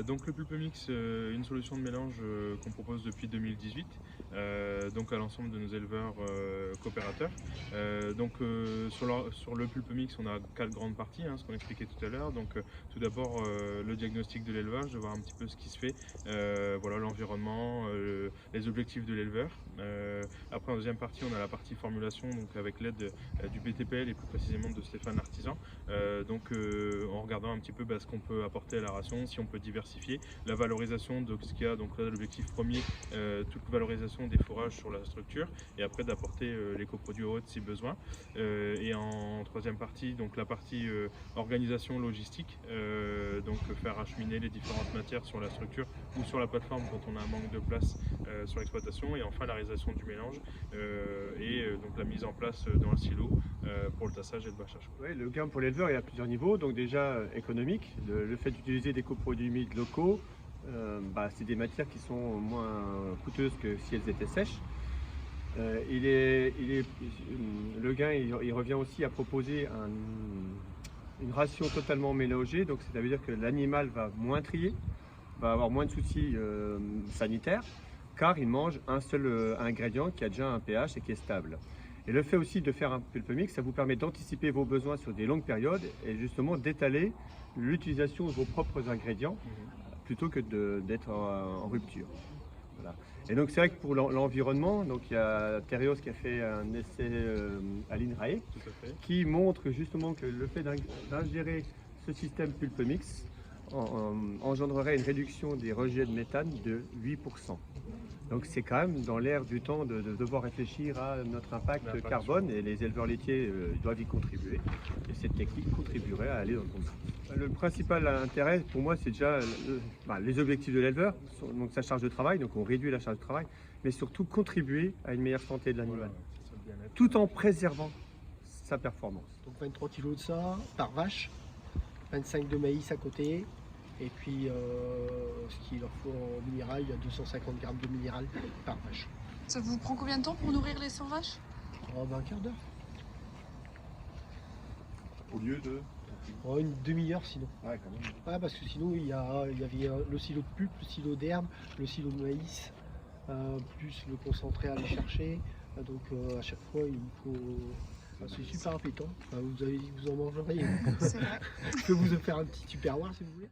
Donc le Pulpemix, une solution de mélange qu'on propose depuis 2018, donc à l'ensemble de nos éleveurs coopérateurs. Sur le Pulpemix, on a 4 grandes parties, hein, ce qu'on expliquait tout à l'heure. Donc tout d'abord le diagnostic de l'élevage, de voir un petit peu ce qui se fait, voilà, l'environnement, les objectifs de l'éleveur. Après en deuxième partie, on a la partie formulation, donc avec l'aide du BTPL et plus précisément de Stéphane Artisan. En regardant un petit peu ce qu'on peut apporter à la ration, si on peut diversifier, la valorisation de ce qu'il y a, donc là l'objectif premier, toute valorisation des fourrages sur la structure, et après d'apporter les coproduits hautes si besoin. Et en troisième partie, donc la partie organisation logistique, donc faire acheminer les différentes matières sur la structure ou sur la plateforme quand on a un manque de place sur l'exploitation, et enfin la réalisation du mélange donc la mise en place dans le silo pour le tassage et le bâchage. Ouais, le gain pour l'éleveur est à plusieurs niveaux. Donc déjà économique, le fait d'utiliser des coproduits humides locaux, c'est des matières qui sont moins coûteuses que si elles étaient sèches. Le gain il revient aussi à proposer une ration totalement mélangée, donc ça veut dire que l'animal va moins trier, va avoir moins de soucis sanitaires, car il mange un seul ingrédient qui a déjà un pH et qui est stable. Et le fait aussi de faire un pulpemix, ça vous permet d'anticiper vos besoins sur des longues périodes et justement d'étaler l'utilisation de vos propres ingrédients plutôt que d'être en rupture. Voilà. Et donc c'est vrai que pour l'environnement, donc il y a Terios qui a fait un essai à l'INRAE qui montre justement que le fait d'ingérer ce système pulpemix engendrerait une réduction des rejets de méthane de 8%. Donc c'est quand même dans l'air du temps de devoir réfléchir à notre impact carbone, et les éleveurs laitiers doivent y contribuer. Et cette technique contribuerait à aller dans le bon sens. Le principal intérêt pour moi, c'est déjà les objectifs de l'éleveur, donc sa charge de travail, donc on réduit la charge de travail, mais surtout contribuer à une meilleure santé de l'animal, tout en préservant sa performance. Donc 23 kg de ça par vache, 25 de maïs à côté. Et puis, ce qu'il leur faut en minéral, il y a 250 grammes de minéral par vache. Ça vous prend combien de temps pour nourrir les 100 vaches? Un quart d'heure. Au lieu de une demi-heure sinon. Ouais, quand même. Ouais, parce que sinon, il y avait le silo de pulpe, le silo d'herbe, le silo de maïs, plus le concentré à aller chercher. Donc, à chaque fois, il faut... c'est super appétant. Vous avez dit que vous en mangeriez. C'est vrai. Je peux vous faire un petit tupperware si vous voulez.